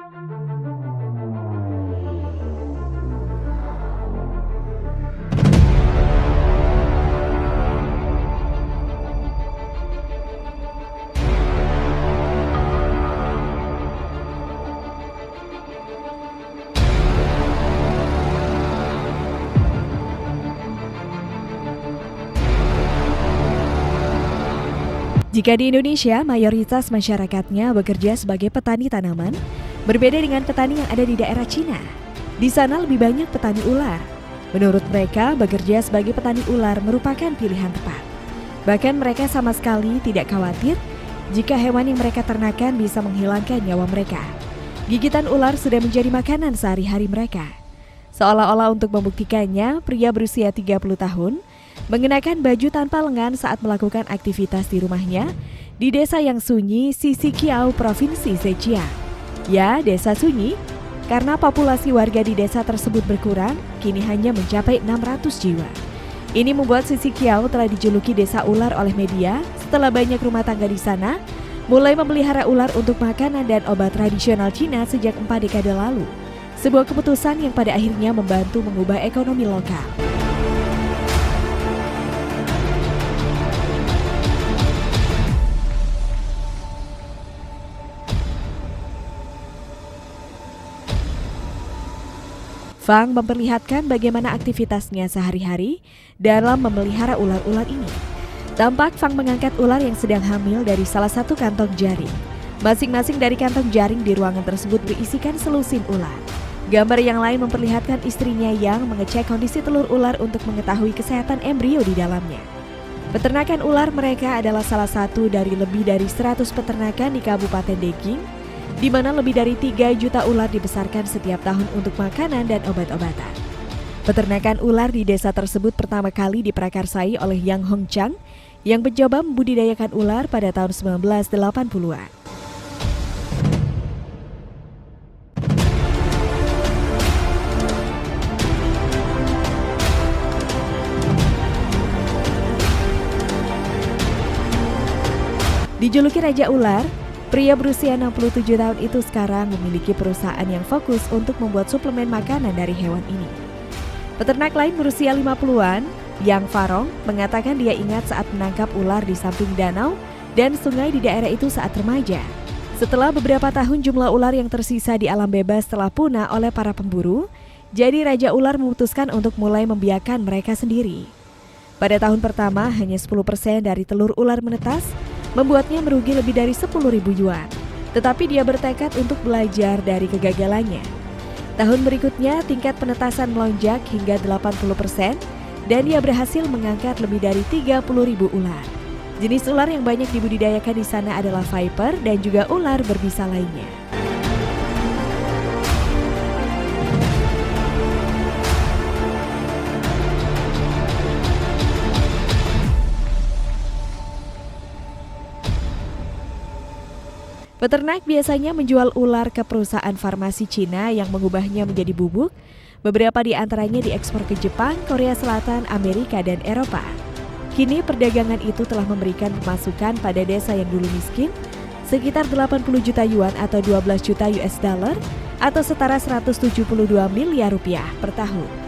Jika di Indonesia, mayoritas masyarakatnya bekerja sebagai petani tanaman, berbeda dengan petani yang ada di daerah Cina. Di sana lebih banyak petani ular. Menurut mereka, bekerja sebagai petani ular merupakan pilihan tepat. Bahkan mereka sama sekali tidak khawatir jika hewan yang mereka ternakan bisa menghilangkan nyawa mereka. Gigitan ular sudah menjadi makanan sehari-hari mereka. Seolah-olah untuk membuktikannya, pria berusia 30 tahun mengenakan baju tanpa lengan saat melakukan aktivitas di rumahnya di desa yang sunyi Sisikiau, Provinsi Zhejiang. Ya, desa sunyi karena populasi warga di desa tersebut berkurang, kini hanya mencapai 600 jiwa. Ini membuat Sisikiau telah dijuluki desa ular oleh media setelah banyak rumah tangga di sana mulai memelihara ular untuk makanan dan obat tradisional Cina sejak 4 dekade lalu. Sebuah keputusan yang pada akhirnya membantu mengubah ekonomi lokal. Fang memperlihatkan bagaimana aktivitasnya sehari-hari dalam memelihara ular-ular ini. Tampak Fang mengangkat ular yang sedang hamil dari salah satu kantong jaring. Masing-masing dari kantong jaring di ruangan tersebut berisikan selusin ular. Gambar yang lain memperlihatkan istrinya yang mengecek kondisi telur ular untuk mengetahui kesehatan embrio di dalamnya. Peternakan ular mereka adalah salah satu dari lebih dari 100 peternakan di Kabupaten Deking, di mana lebih dari 3 juta ular dibesarkan setiap tahun untuk makanan dan obat-obatan. Peternakan ular di desa tersebut pertama kali diprakarsai oleh Yang Hongchang yang mencoba membudidayakan ular pada tahun 1980-an. Dijuluki Raja Ular, pria berusia 67 tahun itu sekarang memiliki perusahaan yang fokus untuk membuat suplemen makanan dari hewan ini. Peternak lain berusia 50-an, Yang Farong, mengatakan dia ingat saat menangkap ular di samping danau dan sungai di daerah itu saat remaja. Setelah beberapa tahun jumlah ular yang tersisa di alam bebas telah punah oleh para pemburu, jadi Raja Ular memutuskan untuk mulai membiarkan mereka sendiri. Pada tahun pertama, hanya 10% dari telur ular menetas, membuatnya merugi lebih dari 10.000 yuan. Tetapi dia bertekad untuk belajar dari kegagalannya. Tahun berikutnya, tingkat penetasan melonjak hingga 80% dan dia berhasil mengangkat lebih dari 30.000 ular. Jenis ular yang banyak dibudidayakan di sana adalah viper dan juga ular berbisa lainnya. Peternak biasanya menjual ular ke perusahaan farmasi Cina yang mengubahnya menjadi bubuk. Beberapa di antaranya diekspor ke Jepang, Korea Selatan, Amerika, dan Eropa. Kini perdagangan itu telah memberikan pemasukan pada desa yang dulu miskin sekitar 80 juta yuan atau 12 juta US dollar atau setara 172 miliar rupiah per tahun.